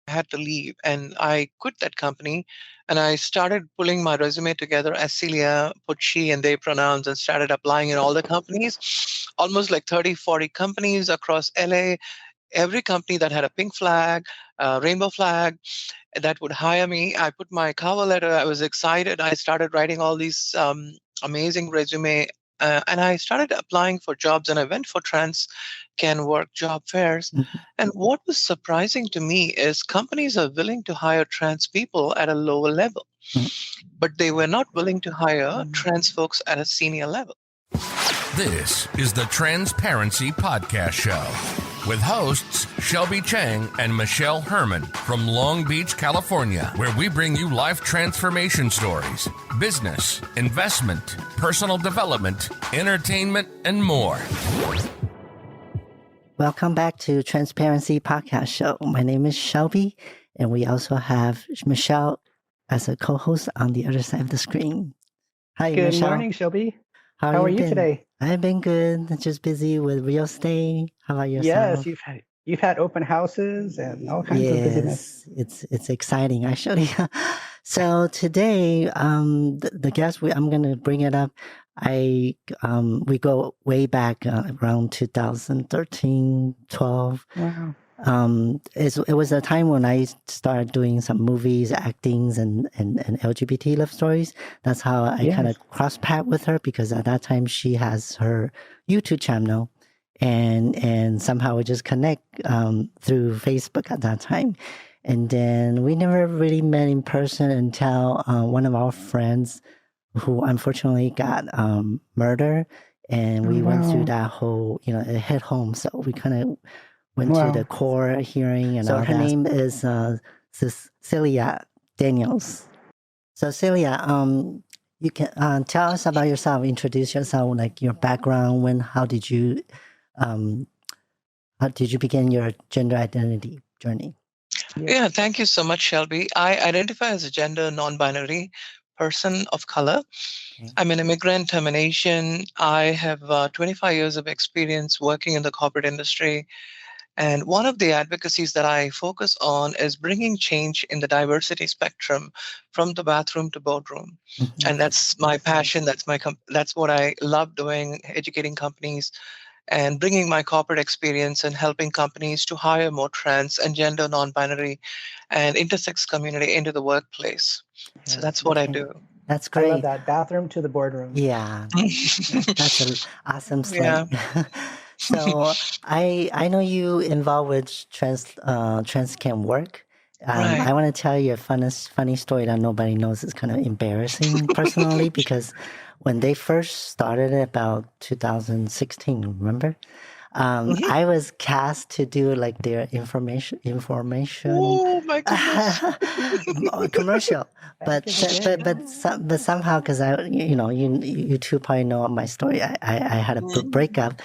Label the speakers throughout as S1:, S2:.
S1: had to leave, and I quit that company, and I started pulling my resume together as Celia, put she and they pronouns, and started applying in all the companies, almost like 30, 40 companies across LA. Every company that had a pink flag, rainbow flag, that would hire me. I put my cover letter. I was excited. I started writing all these amazing resume, and I started applying for jobs. And I went for trans can work job fairs.
S2: Mhm.
S1: And what was surprising to me is companies are willing to hire trans people at a lower level,
S2: Mhm.
S1: but they were not willing to hire trans folks at a senior level.
S3: This is the Transparency Podcast Show with hosts Shelbe Chang and Michelle Herman from Long Beach, California, where we bring you life transformation stories, business, investment, personal development, entertainment, and more.
S2: Welcome back to Transparency Podcast Show. My name is Shelbe, and we also have Michelle as a co-host on the other side of the screen. Hi,
S4: Good
S2: Michelle.
S4: morning, Shelbe.
S2: How
S4: are you
S2: been?
S4: today?
S2: I've been good. Just busy with real estate. How about
S4: Yes,
S2: yourself?
S4: you've had open houses and all kinds of busyness.
S2: It's exciting actually. So today, the guest I'm going to bring it up. We go way back around 2013, 12.
S4: Wow.
S2: It was a time when I started doing some movies, actings, and LGBT love stories. That's how I kind of crossed path with her, because at that time she has her YouTube channel, and somehow we just connect through Facebook at that time. And then we never really met in person until one of our friends, who unfortunately got murdered, and we went through that whole, it hit home. So we kind of went to the court hearing, and so her name is Celia Daniels. So Celia, you can tell us about yourself, introduce yourself, like your background, how did you begin your gender identity journey?
S1: Yeah, thank you so much, Shelbe. I identify as a gender non-binary person of color. Okay. I'm an immigrant, I'm an Asian. I have 25 years of experience working in the corporate industry. And one of the advocacies that I focus on is bringing change in the diversity spectrum from the bathroom to boardroom. Mm-hmm. And that's my passion. That's what I love doing, educating companies and bringing my corporate experience and helping companies to hire more trans and gender non-binary and intersex community into the workplace. Yes, so that's what I do.
S2: That's great.
S4: I love that. Bathroom to the boardroom.
S2: Yeah. That's an awesome slate. Yeah. So I know you involved with trans can work. Right. I want to tell you a funny story that nobody knows. It's kind of embarrassing personally, because when they first started it about 2016, remember? I was cast to do like their information.
S1: Oh my goodness!
S2: Commercial, but somehow, because you two probably know my story. I had a breakup,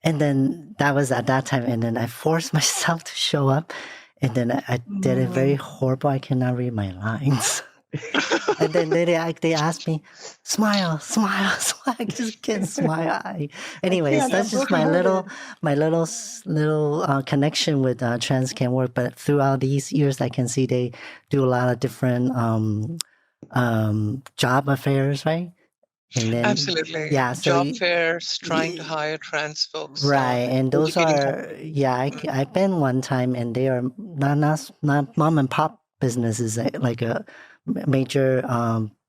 S2: and then that was at that time, and then I forced myself to show up, and then I did it very horrible. I cannot read my lines. And then they asked me, smile. I just can't smile. Anyways, that's just my little connection with trans can work. But throughout these years, I can see they do a lot of different job affairs, right? And then,
S1: absolutely.
S2: Yeah. So
S1: job fairs, trying to hire trans folks.
S2: Right. And those are, I've been one time, and they are not mom and pop businesses, like a major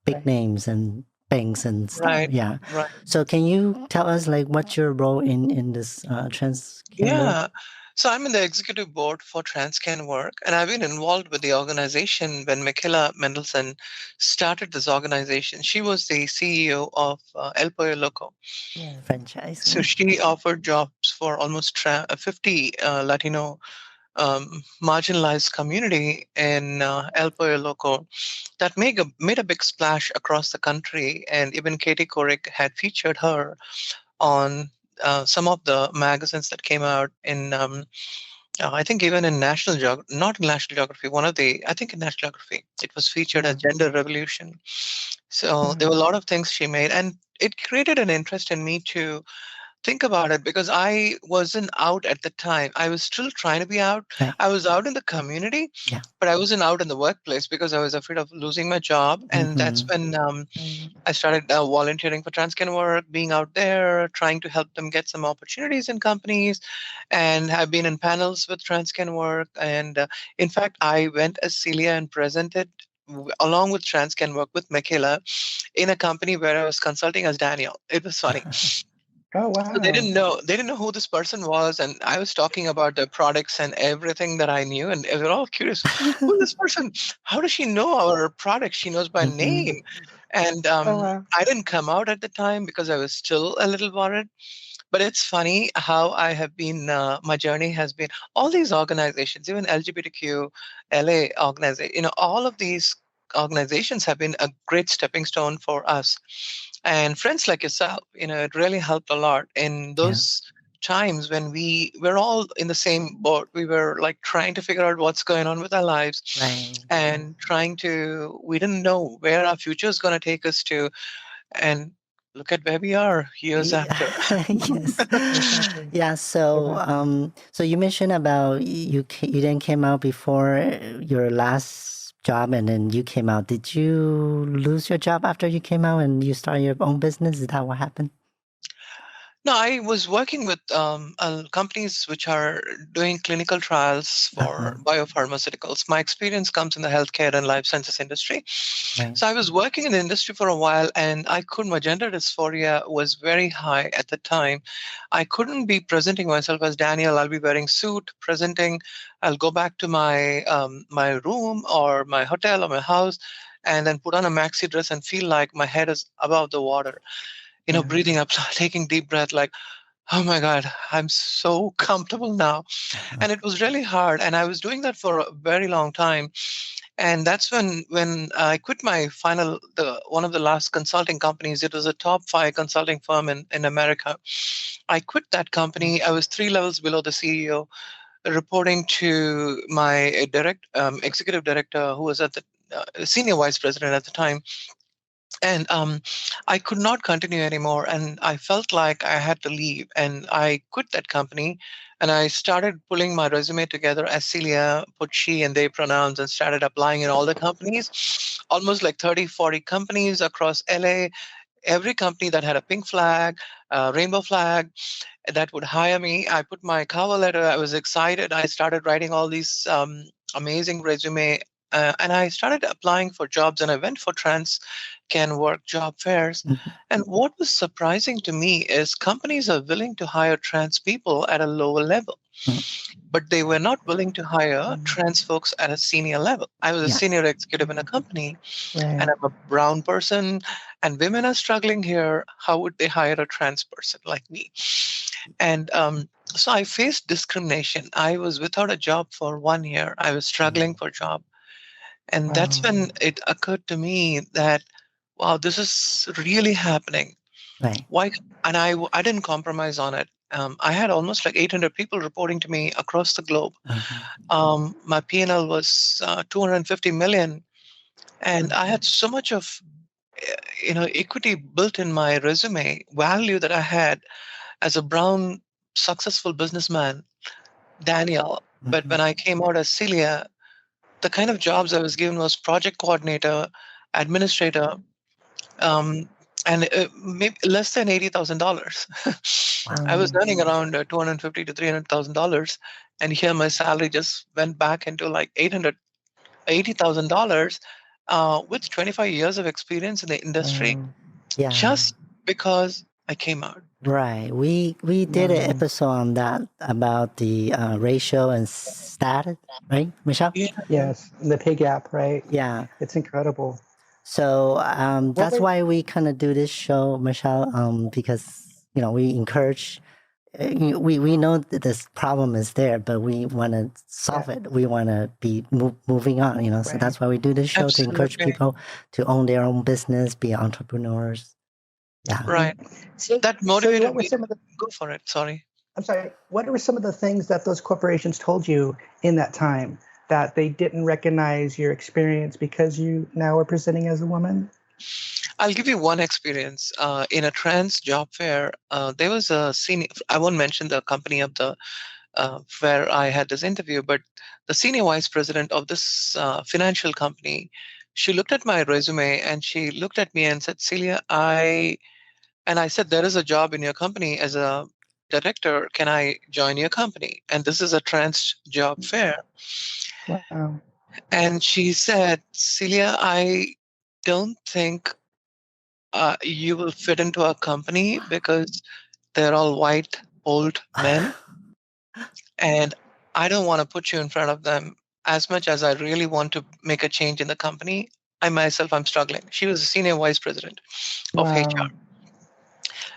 S2: big names and banks and stuff.
S1: Right.
S2: Yeah.
S1: Right.
S2: So can you tell us like what's your role in this trans can work?
S1: So I'm in the executive board for Trans Can Work, and I've been involved with the organization when Michaela Mendelson started this organization. She was the CEO of El Pollo Loco.
S2: Yeah, franchise.
S1: So she offered jobs for almost 50 Latino marginalized community in El Pollo Loco that made a big splash across the country. And even Katie Couric had featured her on some of the magazines that came out in, I think even in National Geography, not in National Geography, I think in National Geography, it was featured as Gender Revolution. So there were a lot of things she made, and it created an interest in me to think about it because I wasn't out at the time. I was still trying to be out.
S2: Right.
S1: I was out in the community,
S2: Yeah.
S1: but I wasn't out in the workplace because I was afraid of losing my job. And that's when I started volunteering for transgender work, being out there, trying to help them get some opportunities in companies, and have been in panels with transgender work. And in fact, I went as Celia and presented along with transgender work with Michaela in a company where I was consulting as Daniel. It was funny.
S4: Oh,
S1: So they
S4: wow.
S1: didn't know who this person was, and I was talking about the products and everything that I knew, and they were all curious, who is this person? How does she know our products? She knows by name. And
S4: Oh, wow.
S1: I didn't come out at the time because I was still a little worried. But it's funny how I have been, my journey has been, all these organizations, even LGBTQ, LA organization, all of these organizations have been a great stepping stone for us. And friends like yourself, it really helped a lot in
S2: Yeah.
S1: those times when we were all in the same boat. We were like trying to figure out what's going on with our lives
S2: Right.
S1: and we didn't know where our future is going to take us to. And look at where we are years after.
S2: Yes.
S4: Exactly.
S2: Yeah. So,
S4: Exactly.
S2: so you mentioned about you then came out before your last job, and then you came out. Did you lose your job after you came out and you started your own business? Is that what happened?
S1: No, I was working with companies which are doing clinical trials for biopharmaceuticals. My experience comes in the healthcare and life sciences industry.
S2: Right.
S1: So I was working in the industry for a while, and my gender dysphoria was very high at the time. I couldn't be presenting myself as Daniel. I'll be wearing suit, presenting. I'll go back to my room or my hotel or my house, and then put on a maxi dress and feel like my head is above the water.
S4: Yeah.
S1: Breathing up, taking deep breath, like, oh my God, I'm so comfortable now. And it was really hard. And I was doing that for a very long time. And that's when I quit my one of the last consulting companies. It was a top 5 consulting firm in America. I quit that company. I was 3 levels below the CEO, reporting to my executive director, who was at the senior vice president at the time. And I could not continue anymore, and I felt like I had to leave, and I quit that company, and I started pulling my resume together as Celia, put she and they pronouns, and started applying in all the companies, almost like 30, 40 companies across LA. Every company that had a pink flag, rainbow flag, that would hire me. I put my cover letter. I was excited. I started writing all these amazing resume, and I started applying for jobs. And I went for trans can work job fairs. And what was surprising to me is companies are willing to hire trans people at a lower level, but they were not willing to hire trans folks at a senior level. I was a senior executive in a company, and I'm a brown person, and women are struggling here. How would they hire a trans person like me? And so I faced discrimination. I was without a job for 1 year. I was struggling for a job. And that's when it occurred to me that, wow, this is really happening.
S2: Right.
S1: Why? And I didn't compromise on it. I had almost like 800 people reporting to me across the globe. My P&L was 250 million. And I had so much of equity built in my resume, value that I had as a brown, successful businessman, Daniel. But when I came out as Celia, the kind of jobs I was given was project coordinator, administrator, and maybe less than $80,000. I was earning around $250 to $300,000, and here my salary just went back into like $80,000 with 25 years of experience in the industry,
S2: Yeah.
S1: just because I came out.
S2: Right. We did an episode on that about the ratio and status, right, Michelle?
S1: Yeah.
S4: Yes. The pay gap, right?
S2: Yeah.
S4: It's incredible.
S2: So that's
S4: were-
S2: why we kind of do this show, Michelle, because we encourage. We know that this problem is there, but we want to solve it. We want to be moving on. So that's why we do this show to encourage
S1: Absolutely.
S2: people to own their own business, be entrepreneurs. Yeah.
S1: Right.
S4: So,
S1: That motivated
S4: what were
S1: me.
S4: some of the?
S1: Go for it. Sorry.
S4: I'm sorry. What were some of the things that those corporations told you in that time that they didn't recognize your experience because you now are presenting as a woman?
S1: I'll give you one experience. In a trans job fair, there was a senior, I won't mention the company of the where I had this interview, but the senior vice president of this financial company, she looked at my resume and she looked at me and said, Celia, and I said, there is a job in your company as a director. Can I join your company? And this is a trans job fair.
S4: Wow.
S1: And she said, Celia, I don't think you will fit into our company because they're all white, old men. And I don't want to put you in front of them as much as I really want to make a change in the company. I myself, I'm struggling. She was a senior vice president of HR.
S4: Wow.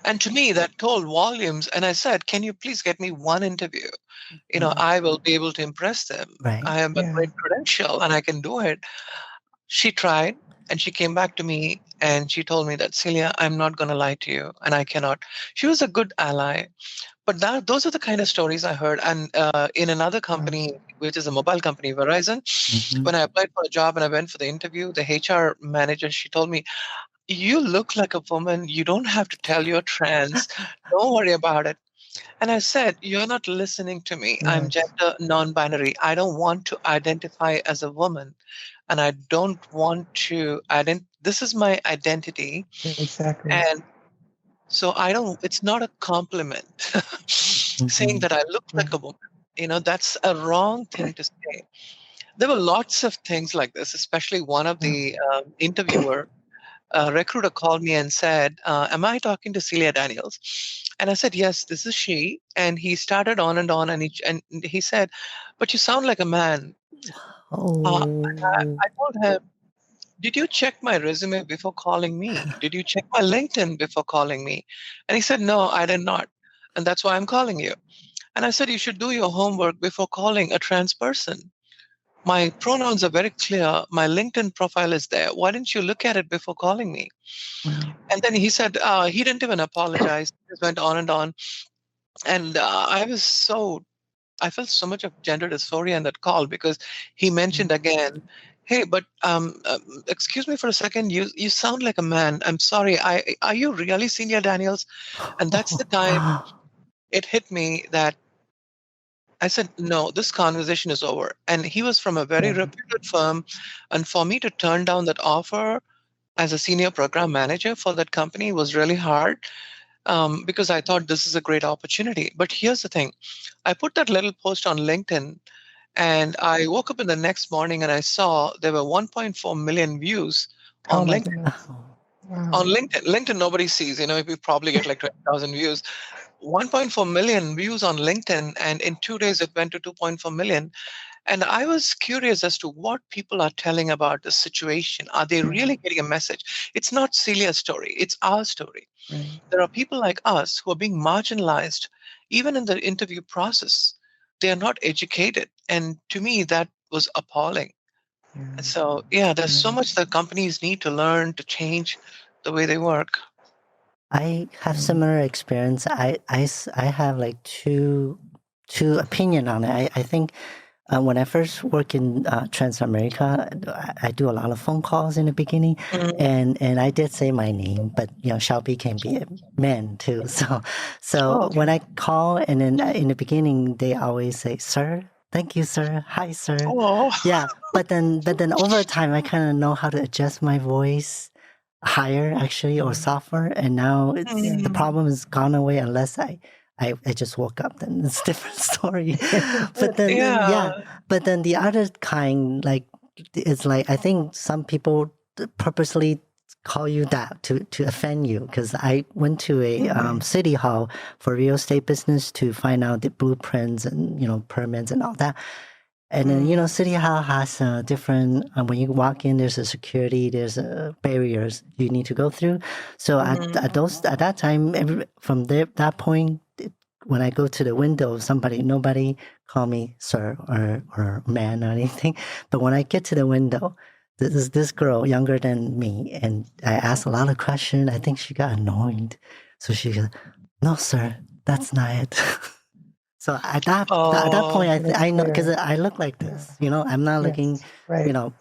S1: And to me, that told volumes. And I said, can you please get me one interview? I will be able to impress them.
S2: Right.
S1: I have a
S4: Yeah.
S1: great credential and I can do it. She tried and she came back to me and she told me that, Celia, I'm not going to lie to you and I cannot. She was a good ally. But those are the kind of stories I heard. And in another company, which is a mobile company, Verizon, when I applied for a job and I went for the interview, the HR manager, she told me, you look like a woman. You don't have to tell you're trans. Don't worry about it. And I said, you're not listening to me. I'm
S4: Yes.
S1: gender non-binary. I don't want to identify as a woman. And I don't want to this is my identity.
S4: Exactly.
S1: And so it's not a compliment saying that I look like a woman. That's a wrong thing to say. There were lots of things like this, especially one of the recruiter called me and said, am I talking to Celia Daniels? And I said, yes, this is she. And he started on and on. And he said, but you sound like a man. I told him, did you check my resume before calling me? Did you check my LinkedIn before calling me? And he said, no, I did not. And that's why I'm calling you. And I said, you should do your homework before calling a trans person. My pronouns are very clear. My LinkedIn profile is there. Why didn't you look at it before calling me?
S4: Wow.
S1: And then he said, he didn't even apologize. He just went on and on. And I felt so much of gender dysphoria in that call because he mentioned again, hey, but excuse me for a second, you sound like a man. I'm sorry. Are you really Celia Daniels? And that's the time it hit me that I said, no, this conversation is over. And he was from a very reputed firm. And for me to turn down that offer as a senior program manager for that company was really hard because I thought this is a great opportunity. But here's the thing. I put that little post on LinkedIn and I woke up in the next morning and I saw there were 1.4 million views on
S4: my
S1: LinkedIn.
S4: goodness. Wow.
S1: On LinkedIn, nobody sees, we probably get like 20,000 views. 1.4 million views on LinkedIn, and in 2 days it went to 2.4 million. And I was curious as to what people are telling about the situation. Are they really getting a message? It's not Celia's story, it's our story.
S4: Right.
S1: There are people like us who are being marginalized, even in the interview process. They are not educated. And to me, that was appalling.
S4: Yeah.
S1: So, yeah, there's so much that companies need to learn to change the way they work.
S2: I have similar experience. I have like two opinion on it. I think when I first work in Transamerica, I do a lot of phone calls in the beginning, and I did say my name, but Shelby can be a man too. So when I call, and then in the beginning they always say, "Sir, thank you, sir. Hi, sir."
S1: Oh.
S2: Yeah, but then over time I kind of know how to adjust my voice higher actually or softer, and now the problem is gone away unless I just woke up, then it's a different story. But then but then the other kind, like, it's like I think some people purposely call you that to offend you, because I went to a city hall for real estate business to find out the blueprints and permits and all that. And then, City Hall has different, when you walk in, there's a security, there's barriers you need to go through. So at that time, from that point, when I go to the window, nobody call me sir or man or anything. But when I get to the window, this girl younger than me, and I asked a lot of questions. I think she got annoyed. So she goes, "No, sir, that's not it." So at that point, I know, because I look like this. I'm not looking,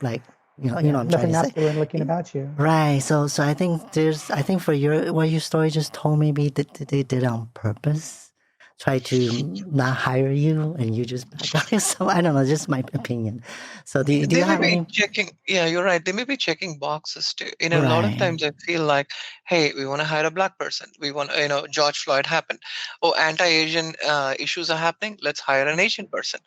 S2: like You know what I'm trying
S4: Nothing
S2: to say.
S4: masculine looking about you.
S2: Right. So I think for what your story just told, maybe they did it on purpose, try to not hire you, and you just back out. So I don't know, just my opinion. So do
S1: They
S2: you
S1: may
S2: have
S1: be
S2: any?
S1: checking, yeah, you're right. They may be checking boxes too. A lot of
S2: Right.
S1: times I feel like, hey, we want to hire a black person. We want, George Floyd happened. Oh, anti-Asian issues are happening. Let's hire an Asian person.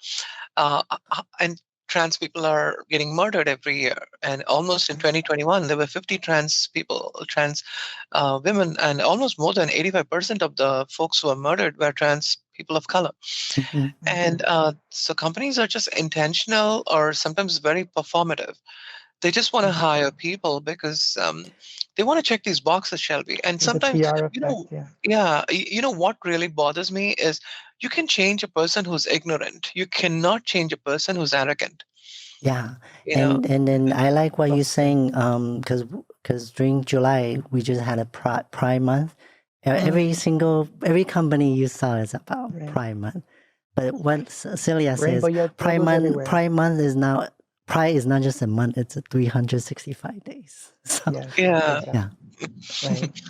S1: And trans people are getting murdered every year. And almost in 2021, there were 50 trans people, trans women, and almost more than 85% of the folks who were murdered were trans people of color.
S2: Mm-hmm.
S1: And so companies are just intentional or sometimes very performative. They just want to hire people because they want to check these boxes, Shelby. And
S4: There's a
S1: sometimes,
S4: PR effect, yeah.
S1: yeah, what really bothers me is you can change a person who's ignorant. You cannot change a person who's arrogant.
S2: Yeah,
S1: You know,
S2: and then I like what
S4: Well
S2: you're
S4: said.
S2: saying, because during July we just had a Pride Month. Every company you saw is about
S4: Right.
S2: Pride Month. But what Celia says,
S4: Rainbows everywhere.
S2: Pride Month is now Pride is not just a month; it's a 365 days. So
S4: Yes,
S1: yeah,
S4: exactly.
S2: yeah,
S4: Right.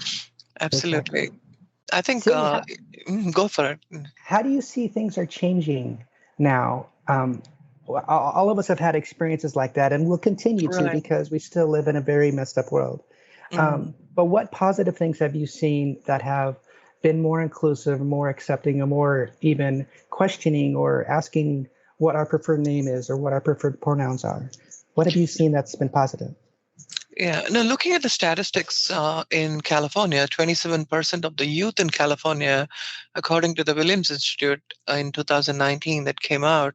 S1: absolutely. I think
S4: Celia,
S1: go for it.
S4: how do you see things are changing now? All of us have had experiences like that, and we'll continue to
S1: Right.
S4: because we still live in a very messed up world. But what positive things have you seen that have been more inclusive, more accepting, or more even questioning or asking what our preferred name is or what our preferred pronouns are? What have you seen that's been positive?
S1: Yeah. Now, looking at the statistics in California, 27% of the youth in California, according to the Williams Institute in 2019 that came out,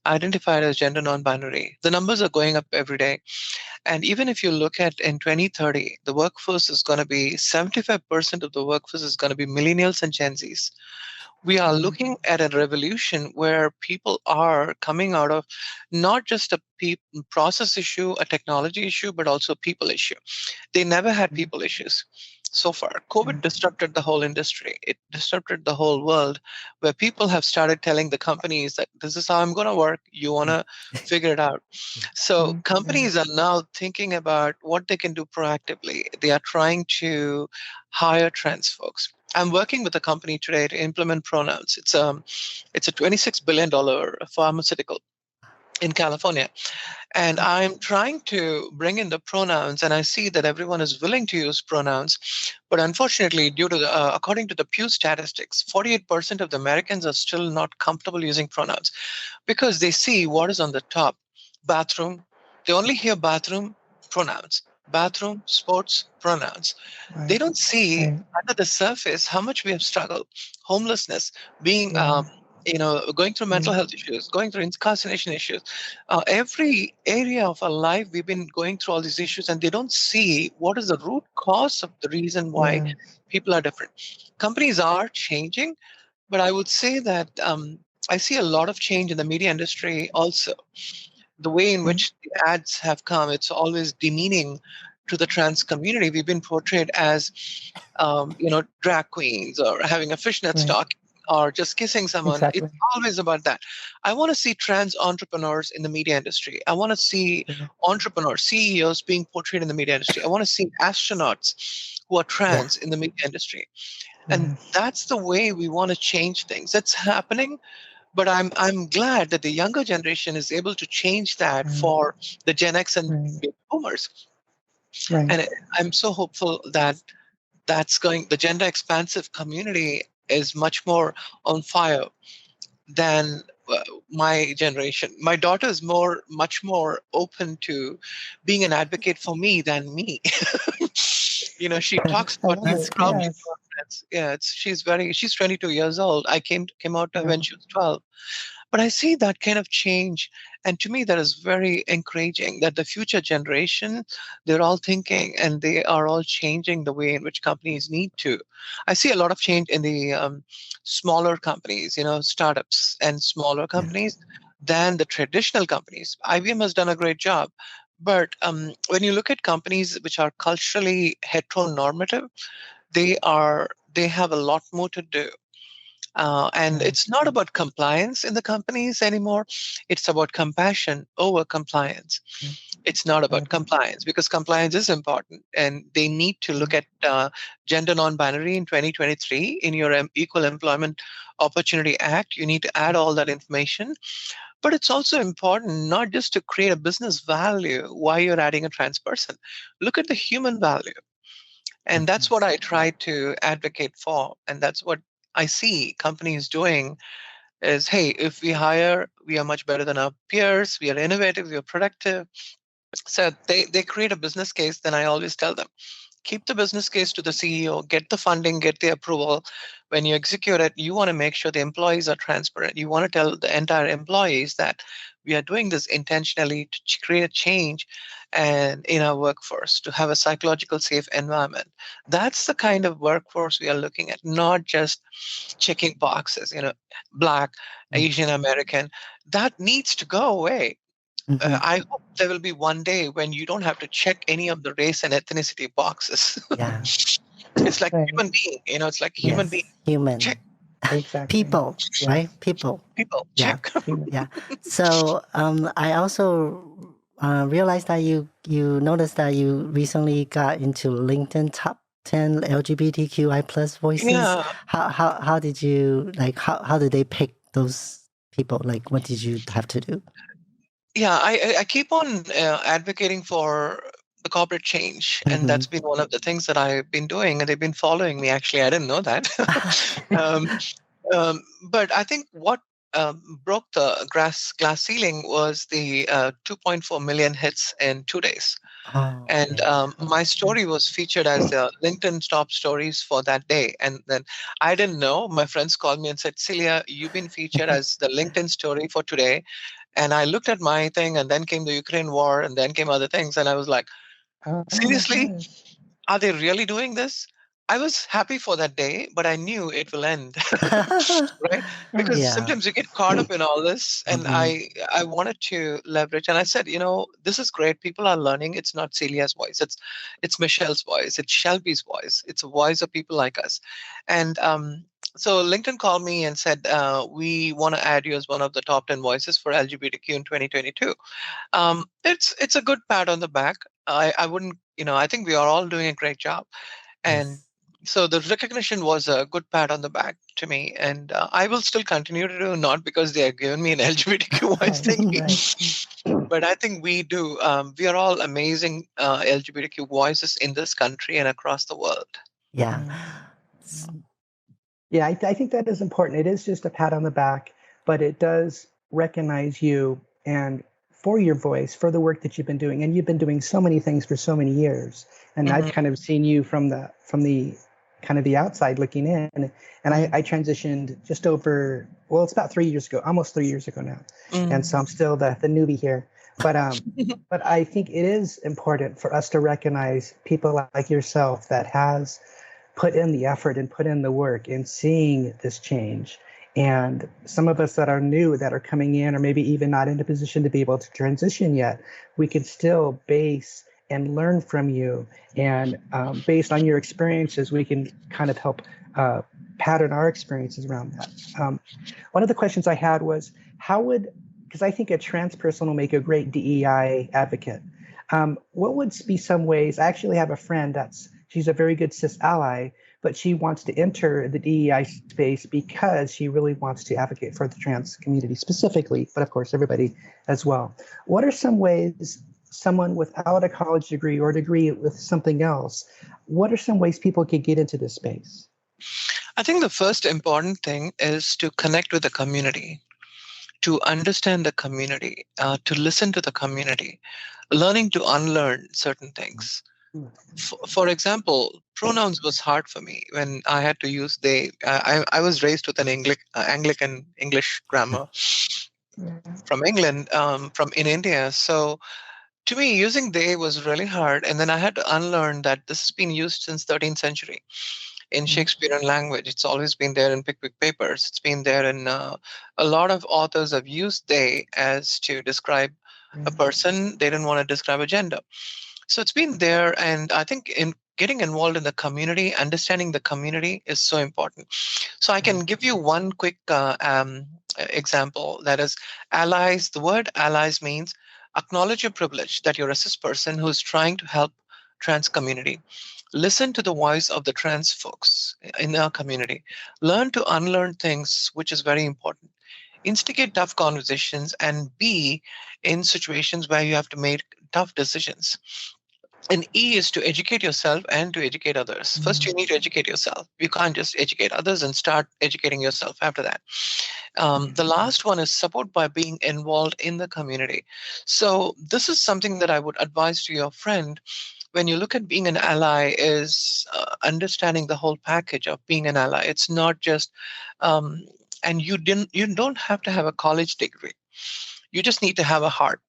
S1: identified as gender non-binary. The numbers are going up every day. And even if you look at in 2030, the workforce is going to be 75% of the workforce is going to be millennials and Gen Zs. We are looking at a revolution where people are coming out of not just a process issue, a technology issue, but also a people issue. They never had people issues so far. COVID disrupted the whole industry. It disrupted the whole world where people have started telling the companies that this is how I'm going to work. You want to figure it out. So companies are now thinking about what they can do proactively. They are trying to hire trans folks. I'm working with a company today to implement pronouns. It's a $26 billion pharmaceutical in California. And I'm trying to bring in the pronouns, and I see that everyone is willing to use pronouns. But unfortunately, due to according to the Pew statistics, 48% of the Americans are still not comfortable using pronouns because they see what is on the top. Bathroom, they only hear bathroom, pronouns. Bathroom, sports, pronouns. They don't see under the surface how much we have struggled. Homelessness, being going through mental health issues, going through incarceration issues. Every area of our life, we've been going through all these issues, and they don't see what is the root cause of the reason why people are different. Companies are changing, but I would say that I see a lot of change in the media industry also. The way in which the ads have come, it's always demeaning to the trans community. We've been portrayed as, drag queens or having a fishnet stock or just kissing someone.
S4: Exactly.
S1: It's always about that. I want to see trans entrepreneurs in the media industry. I want to see entrepreneurs, CEOs being portrayed in the media industry. I want to see astronauts who are trans in the media industry. And that's the way we want to change things. That's happening. But I'm glad that the younger generation is able to change that for the Gen X and baby boomers. And I'm so hopeful that the gender expansive community is much more on fire than my generation. My daughter is much more open to being an advocate for me than me. She talks
S4: I
S1: about
S4: love it.
S1: problems.
S4: Yes.
S1: Yeah, she's 22 years old. I came out to her when she was 12. But I see that kind of change. And to me, that is very encouraging that the future generation, they're all thinking and they are all changing the way in which companies need to. I see a lot of change in the smaller companies, startups and smaller companies than the traditional companies. IBM has done a great job. But when you look at companies which are culturally heteronormative, they have a lot more to do. And it's not about compliance in the companies anymore. It's about compassion over compliance. It's not about compliance, because compliance is important, and they need to look at gender non-binary in 2023 in your Equal Employment Opportunity Act. You need to add all that information. But it's also important not just to create a business value while you're adding a trans person. Look at the human value. And that's what I try to advocate for. And that's what I see companies doing is, hey, if we hire, we are much better than our peers. We are innovative. We are productive. So they create a business case. Then I always tell them, keep the business case to the CEO, get the funding, get the approval. When you execute it, you want to make sure the employees are transparent. You want to tell the entire employees that we are doing this intentionally to create a change and in our workforce, to have a psychological safe environment. That's the kind of workforce we are looking at, not just checking boxes, Black, Asian American. That needs to go away. I hope there will be one day when you don't have to check any of the race and ethnicity boxes.
S2: Yeah.
S1: It's like human being, it's like human being.
S2: Human.
S1: Check.
S4: Exactly.
S2: People, right? People.
S1: People,
S2: Yeah.
S1: check.
S2: Yeah. So I also realized that you noticed that you recently got into LinkedIn top 10 LGBTQI plus voices.
S1: Yeah.
S2: How did you how did they pick those people? Like, what did you have to do?
S1: Yeah, I keep on advocating for the corporate change, and that's been one of the things that I've been doing, and they've been following me. Actually, I didn't know that. um, but I think what broke the glass ceiling was the 2.4 million hits in 2 days.
S2: Oh,
S1: And my story was featured as the LinkedIn top stories for that day. And then I didn't know. My friends called me and said, Celia, you've been featured as the LinkedIn story for today. And I looked at my thing, and then came the Ukraine war, and then came other things. And I was like, seriously? Are they really doing this? I was happy for that day, but I knew it will end, right? Because
S2: yeah.
S1: sometimes you get caught up in all this, and I wanted to leverage. And I said, this is great. People are learning. It's not Celia's voice. It's Michelle's voice. It's Shelby's voice. It's a voice of people like us. And so LinkedIn called me and said, we want to add you as one of the top 10 voices for LGBTQ in 2022. It's a good pat on the back. I wouldn't, I think we are all doing a great job. And so the recognition was a good pat on the back to me. And I will still continue to do, not because they have given me an LGBTQ voice thing, but I think we do. We are all amazing LGBTQ voices in this country and across the world.
S2: Yeah.
S4: Yeah, I think that is important. It is just a pat on the back, but it does recognize you and for your voice, for the work that you've been doing. And you've been doing so many things for so many years. And I've kind of seen you from the kind of the outside looking in. And I transitioned just over, well, it's about 3 years ago, almost 3 years ago now. And so I'm still the newbie here. But but I think it is important for us to recognize people like yourself that has put in the effort and put in the work in seeing this change. And some of us that are new, that are coming in, or maybe even not in a position to be able to transition yet, we can still base and learn from you. And based on your experiences, we can kind of help pattern our experiences around that. One of the questions I had was, because I think a trans person will make a great DEI advocate. What would be some ways? I actually have a friend she's a very good cis ally, but she wants to enter the DEI space because she really wants to advocate for the trans community specifically, but of course everybody as well. What are some ways someone without a college degree or a degree with something else, what are some ways people could get into this space?
S1: I think the first important thing is to connect with the community, to understand the community, to listen to the community, learning to unlearn certain things. For example, pronouns was hard for me when I had to use they. I was raised with an Anglican English grammar from England, from in India. So to me, using they was really hard. And then I had to unlearn that this has been used since 13th century in Shakespearean language. It's always been there in Pickwick Papers. It's been there in a lot of authors have used they as to describe a person. They didn't want to describe a gender. So it's been there, and I think in getting involved in the community, understanding the community is so important. So I can give you one quick example. That is allies. The word allies means acknowledge your privilege that you're a cis person who's trying to help trans community. Listen to the voice of the trans folks in our community. Learn to unlearn things, which is very important. Instigate tough conversations and be in situations where you have to make tough decisions. And E is to educate yourself and to educate others. First, you need to educate yourself. You can't just educate others and start educating yourself after that. The last one is support by being involved in the community. So this is something that I would advise to your friend when you look at being an ally is understanding the whole package of being an ally. It's not just, and you don't have to have a college degree. You just need to have a heart.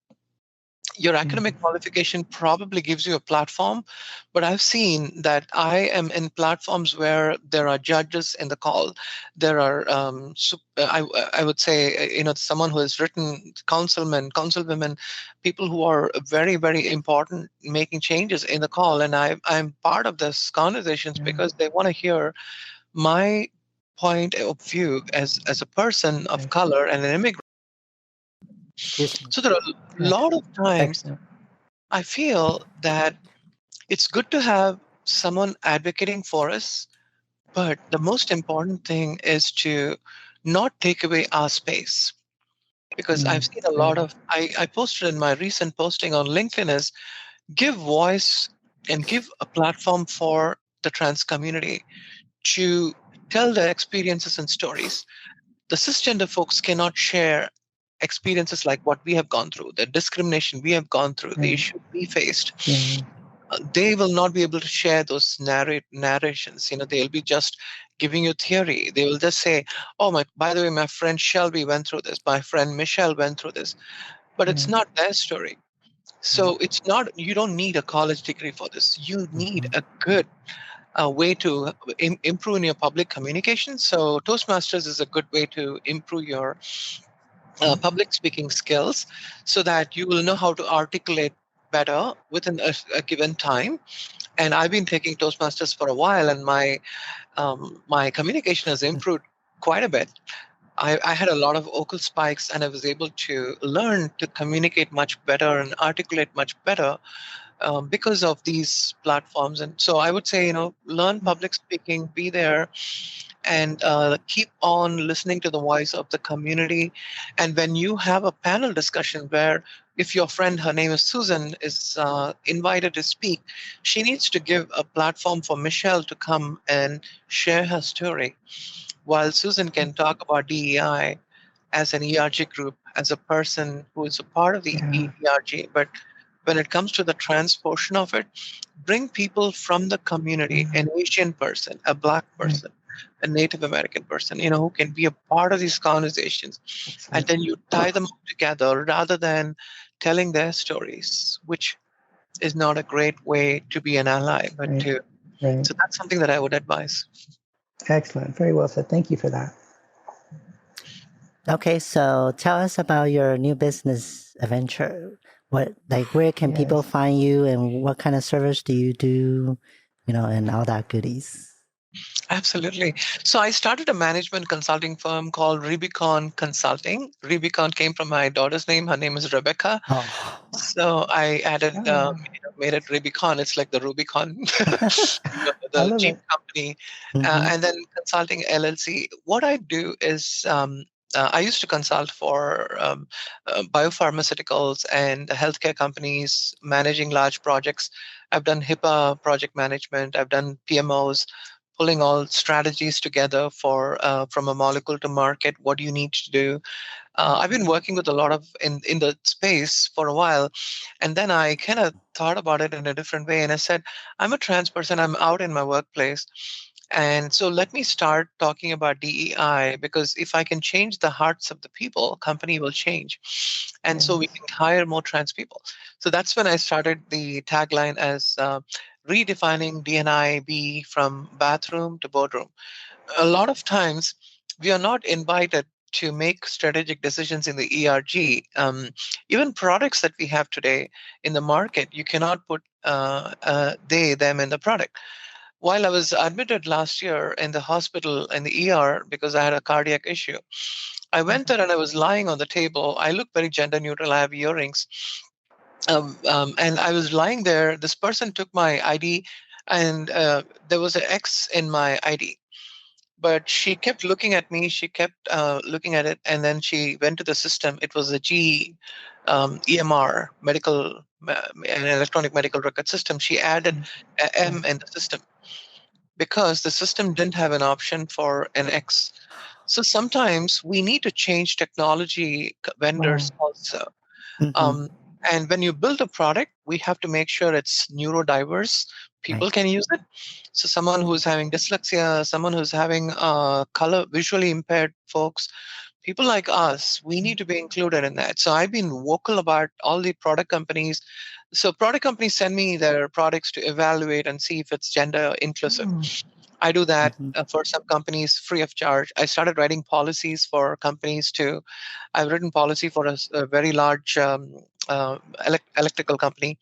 S1: Your academic qualification probably gives you a platform, but I've seen that I am in platforms where there are judges in the call. There are, I would say, someone who has written councilmen, councilwomen, people who are very, very important making changes in the call. And I'm part of this conversations because they want to hear my point of view as a person of color and an immigrant. So there are a lot of times I feel that it's good to have someone advocating for us, but the most important thing is to not take away our space. Because I've seen a lot of, I posted in my recent posting on LinkedIn is give voice and give a platform for the trans community to tell their experiences and stories. The cisgender folks cannot share experiences like what we have gone through, the discrimination we have gone through, the issue we faced. They will not be able to share those narrations. They'll be just giving you theory. They will just say, "Oh, by the way, my friend Shelbe went through this. My friend Michelle went through this," but it's not their story. So it's not. You don't need a college degree for this. You need a good way to improve in your public communication. So Toastmasters is a good way to improve your public speaking skills so that you will know how to articulate better within a given time. And I've been taking Toastmasters for a while, and my communication has improved quite a bit. I had a lot of vocal spikes, and I was able to learn to communicate much better and articulate much better because of these platforms. And so I would say, learn public speaking, be there, and keep on listening to the voice of the community. And when you have a panel discussion where if your friend, her name is Susan, is invited to speak, she needs to give a platform for Michelle to come and share her story, while Susan can talk about DEI as an ERG group, as a person who is a part of the ERG. But when it comes to the trans portion of it, bring people from the community, an Asian person, a Black person, a Native American person, who can be a part of these conversations. And then you tie them together rather than telling their stories, which is not a great way to be an ally, but so that's something that I would advise.
S4: Excellent. Very well said. Thank you for that.
S2: Okay, so tell us about your new business adventure. Where can people find you, and what kind of service do you do, and all that goodies?
S1: Absolutely. So I started a management consulting firm called Rubicon Consulting. Rubicon came from my daughter's name. Her name is Rebecca.
S2: Oh.
S1: So I added, made it Rubicon. It's like the Rubicon, the Jeep company. And then Consulting LLC. What I do is I used to consult for biopharmaceuticals and healthcare companies managing large projects. I've done HIPAA project management. I've done PMOs, pulling all strategies together for from a molecule to market. What do you need to do? I've been working with a lot of in the space for a while, and then I kind of thought about it in a different way. And I said, I'm a trans person. I'm out in my workplace. And so let me start talking about DEI, because if I can change the hearts of the people, company will change. And so we can hire more trans people. So that's when I started the tagline as redefining DNIB from bathroom to boardroom. A lot of times we are not invited to make strategic decisions in the ERG. Even products that we have today in the market, you cannot put they, them in the product. While I was admitted last year in the hospital in the ER because I had a cardiac issue, I went there and I was lying on the table. I look very gender neutral. I have earrings. And I was lying there. This person took my ID, and there was an X in my ID. But she kept looking at me. She kept looking at it, and then she went to the system. It was a G EMR, an electronic medical record system. She added a M in the system because the system didn't have an option for an X. So sometimes we need to change technology vendors also.
S2: Mm-hmm.
S1: And when you build a product, we have to make sure it's neurodiverse. People can use it. So someone who's having dyslexia, someone who's having color, visually impaired folks, people like us, we need to be included in that. So I've been vocal about all the product companies. So product companies send me their products to evaluate and see if it's gender inclusive. I do that for some companies free of charge. I started writing policies for companies too. I've written policy for a very large electrical company.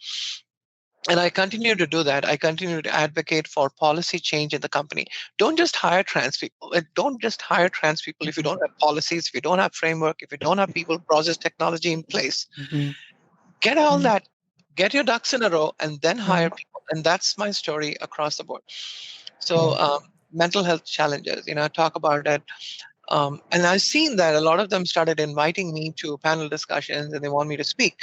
S1: And I continue to do that. I continue to advocate for policy change in the company. Don't just hire trans people. Don't just hire trans people if you don't have policies, if you don't have framework, if you don't have people, process, technology in place. Get all that, get your ducks in a row, and then hire people. And that's my story across the board. So mental health challenges, I talk about it. And I've seen that a lot of them started inviting me to panel discussions and they want me to speak.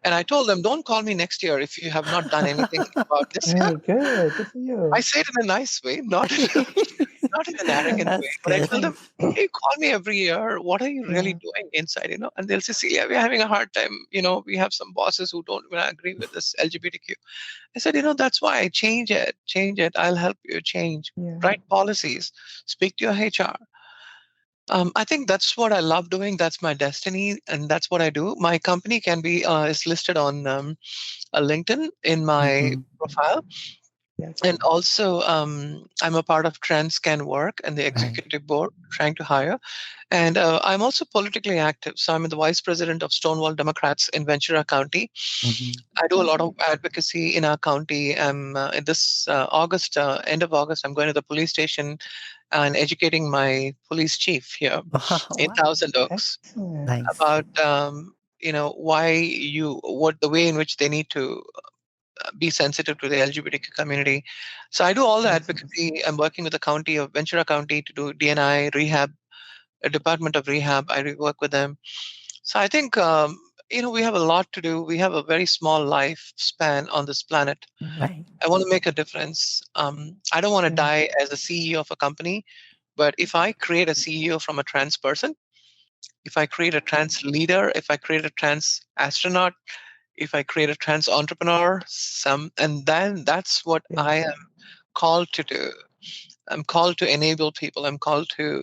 S1: And I told them, don't call me next year if you have not done anything about this.
S4: Very good. Good for you.
S1: I say it in a nice way, not in an arrogant way. But I tell them, hey, call me every year. What are you really doing inside? And they'll say, Celia, we're having a hard time. We have some bosses who don't even agree with this LGBTQ. I said, that's why I change it. I'll help you change. Write policies. Speak to your HR. I think that's what I love doing. That's my destiny, and that's what I do. My company can be is listed on a LinkedIn in my profile, and also I'm a part of TransCan Work and the executive board, trying to hire. And I'm also politically active. So I'm the vice president of Stonewall Democrats in Ventura County. I do a lot of advocacy in our county. In this August, end of August, I'm going to the police station and educating my police chief here in Thousand Oaks about what the way in which they need to be sensitive to the LGBTQ community. So I do all the advocacy. I'm working with the county of Ventura County to do DNI rehab, a Department of Rehab. I work with them. So I think we have a lot to do. We have a very small lifespan on this planet. I want to make a difference. I don't want to die as a CEO of a company, but if I create a CEO from a trans person, if I create a trans leader, if I create a trans astronaut, if I create a trans entrepreneur, and then that's what I am called to do. I'm called to enable people. I'm called to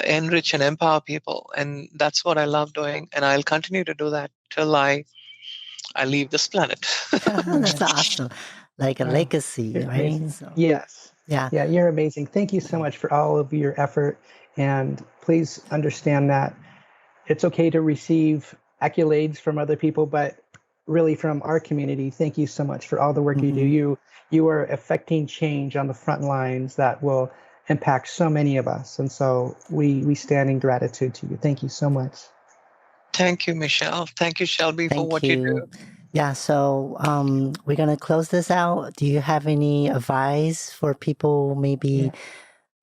S1: enrich and empower people, and that's what I love doing. And I'll continue to do that till I leave this planet.
S2: That's awesome. Like a legacy, right? So,
S4: yes.
S2: Yeah.
S4: Yeah, you're amazing. Thank you so much for all of your effort. And please understand that it's okay to receive accolades from other people, but really from our community, thank you so much for all the work you do. You are affecting change on the front lines that will impact so many of us. And so we stand in gratitude to you. Thank you so much.
S1: Thank you, Michelle. Thank you, Shelby, for what you do.
S2: Yeah, so we're going to close this out. Do you have any advice for people maybe?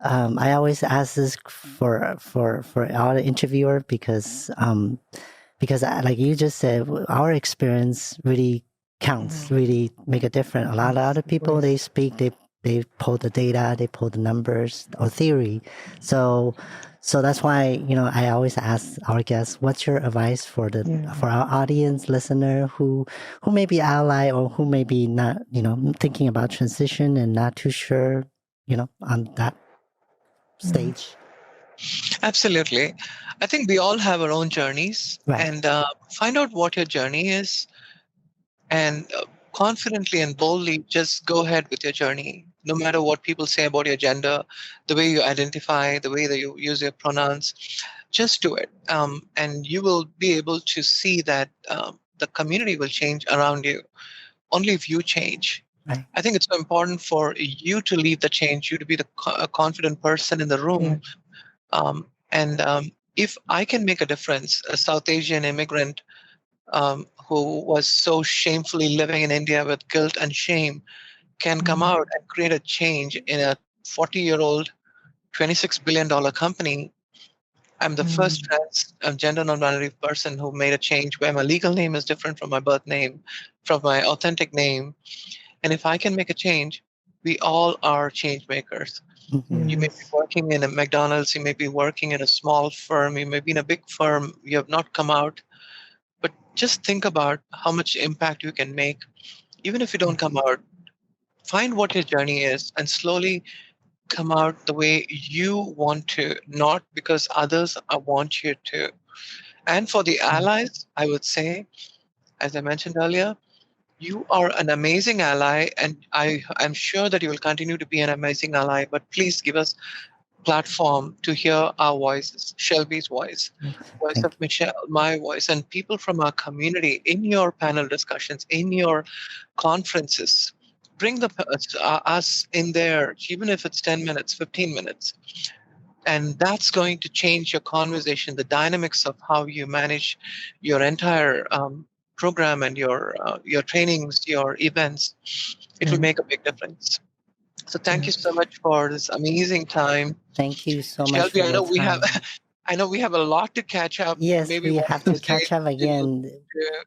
S2: I always ask this for our interviewer because like you just said, our experience really counts, really make a difference. A lot of other people, they speak, they pull the data, they pull the numbers or theory. So that's why, I always ask our guests, what's your advice for our audience listener who may be ally or who may be not, thinking about transition and not too sure, on that stage?
S1: Absolutely. I think we all have our own journeys, and find out what your journey is, and confidently and boldly just go ahead with your journey, no matter what people say about your gender, the way you identify, the way that you use your pronouns. Just do it. And you will be able to see that the community will change around you only if you change.
S2: Right.
S1: I think it's so important for you to lead the change, you to be the confident person in the room. If I can make a difference, a South Asian immigrant who was so shamefully living in India with guilt and shame can come out and create a change in a 40-year-old, $26 billion company. I'm the first gender non-binary person who made a change where my legal name is different from my birth name, from my authentic name. And if I can make a change, we all are change makers. You may be working in a McDonald's, you may be working in a small firm, you may be in a big firm, you have not come out. But just think about how much impact you can make. Even if you don't come out, find what your journey is and slowly come out the way you want to, not because others want you to. And for the allies, I would say, as I mentioned earlier, you are an amazing ally, and I'm sure that you will continue to be an amazing ally, but please give us platform to hear our voices, Shelby's voice, voice of Michelle, my voice, and people from our community in your panel discussions, in your conferences. Bring us in there, even if it's 10 minutes, 15 minutes. And that's going to change your conversation, the dynamics of how you manage your entire program and your trainings, your events. It will make a big difference. So thank you so much for this amazing time.
S2: Thank you so much
S1: Shelby,
S2: for your time.
S1: I know we have a lot to catch up.
S2: Yes,
S1: Maybe
S2: we have to catch up again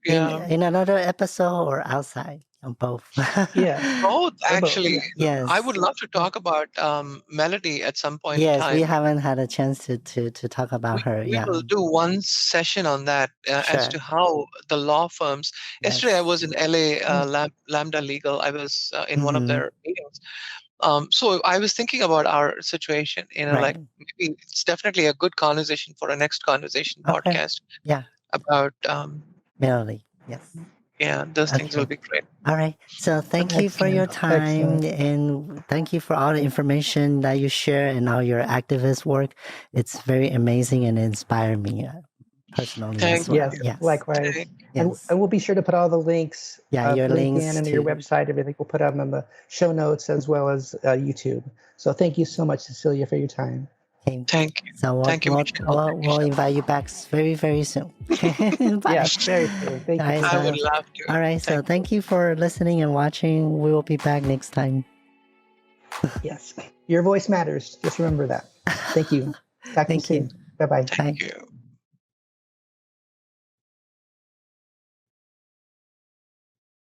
S2: in another episode or outside, on both.
S1: Both, actually.
S2: Yes.
S1: I would love to talk about Melody at some point in
S2: Yes,
S1: time.
S2: we haven't had a chance to talk about her.
S1: We will do one session on that as to how the law firms. Yesterday, I was in LA, Lambda Legal. I was in one of their meetings. So I was thinking about our situation, like maybe it's definitely a good conversation for a next conversation podcast.
S2: Yeah.
S1: About
S2: Melody. Yes.
S1: Yeah, those things will be great.
S2: All right. So thank you for your time and thank you for all the information that you share and all your activist work. It's very amazing and inspired me personally as well.
S4: Yes, likewise.
S2: Yes.
S4: And we'll be sure to put all the links,
S2: your
S4: LinkedIn
S2: links
S4: and your website, everything. We'll put them in the show notes as well as YouTube. So thank you so much, Cecilia, for your time.
S1: Thank you.
S2: So we'll invite you back very, very soon.
S4: Yes, very soon. Thank you.
S1: I would love to.
S2: All right. So thank you for listening and watching. We will be back next time.
S4: Yes. Your voice matters. Just remember that. Thank you. Talk to you soon. Bye-bye.
S1: Thank you.